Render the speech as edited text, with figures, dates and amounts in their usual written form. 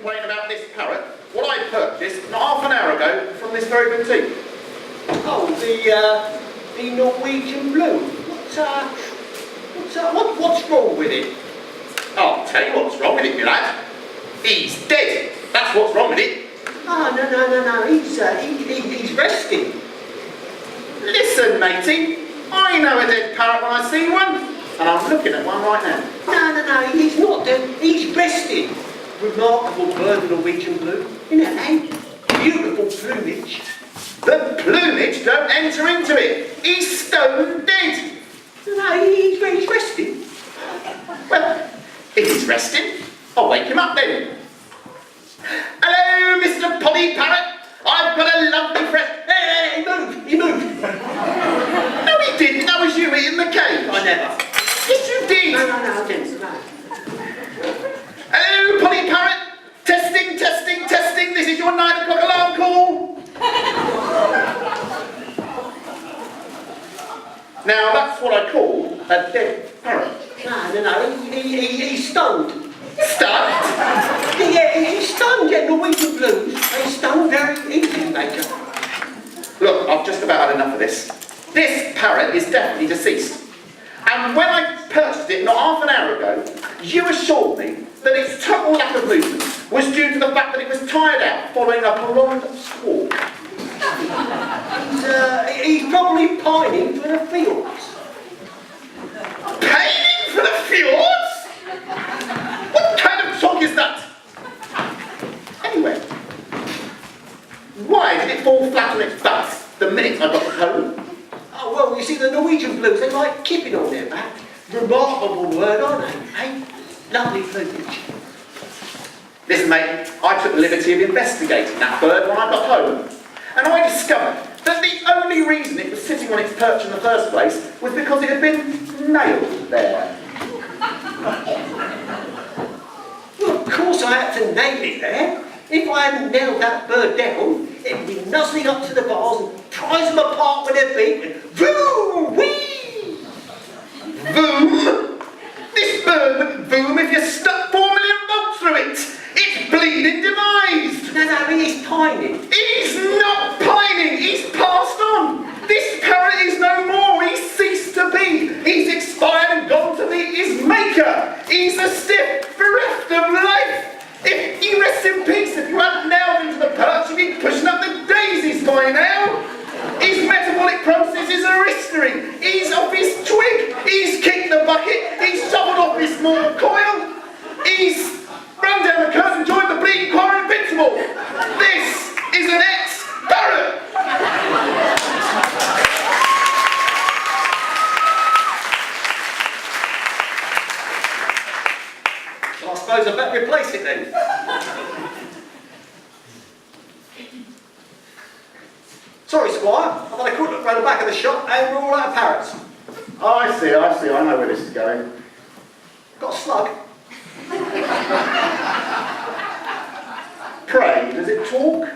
complain about this parrot, what I purchased not half an hour ago from this very boutique. Oh, the Norwegian blue. What's wrong with it? I'll tell you what's wrong with it, my lad. He's dead. That's what's wrong with it. Oh, no. He's resting. Listen, matey. I know a dead parrot when I see one. And I'm looking at one right now. No, he's not dead. He's resting. Remarkable bird, the Norwegian blue. Isn't it, eh? Beautiful plumage. The plumage don't enter into it. He's stone dead. No, he's resting. Well, if he's resting, I'll wake him up then. Hello, Mr. Polly Parrot. I've got a lovely fresh... Hey, he moved. No, he didn't. That was you eating the cake. I never. Yes, you did. No, I didn't. No. Hello, Polly Parrot. Testing. This is your 9 o'clock alarm call. Now, that's what I call a dead parrot. No. He's stunned. Stunned? Yeah, he's stunned. Yeah, Norwegian blues. He's stunned very easily, Major. Look, I've just about had enough of this. This parrot is definitely deceased. And when I purchased it not half an hour ago, you assured me that its total lack of movement was due to the fact that it was tired out following a prolonged squawk. He's probably pining for the fields. Pining for the fjords? What kind of talk is that? Anyway, why did it fall flat on its back the minute I got home? Oh, well, you see, the Norwegian blues, they like kipping on their back. Remarkable word, aren't they? Eh? Lovely plumage. Listen, mate, I took the liberty of investigating that bird when I got home. And I discovered that the only reason it was sitting on its perch in the first place was because it had been nailed there. Well, of course I had to nail it there. If I hadn't nailed that bird down, it'd be nuzzling up to the bars and prise them apart with their beak and vroom, whee! Voom? This bird wouldn't voom if you stuck 4 million volts through it. It's bleeding demised. No, he's pining. He's not pining. He's passed on. This parrot is no more. He's ceased to be. He's expired and gone to meet his maker. He's a stiff, bereft of life. If he rests in peace, if you hadn't nailed him to the perch, you'd be pushing up the daisies by now. His metabolic processes are history. He's off his twig. He's kicked the bucket. He's shoveled off his small coil. He's run down the curve and joined the bleeding choir invincible. This is an ex-Parrot. So I suppose I better replace it then. Sorry, Squire. I thought I could look round the back of the shop and we're all out of parrots. Oh, I see. I know where this is going. Got a slug. Pray, does it talk?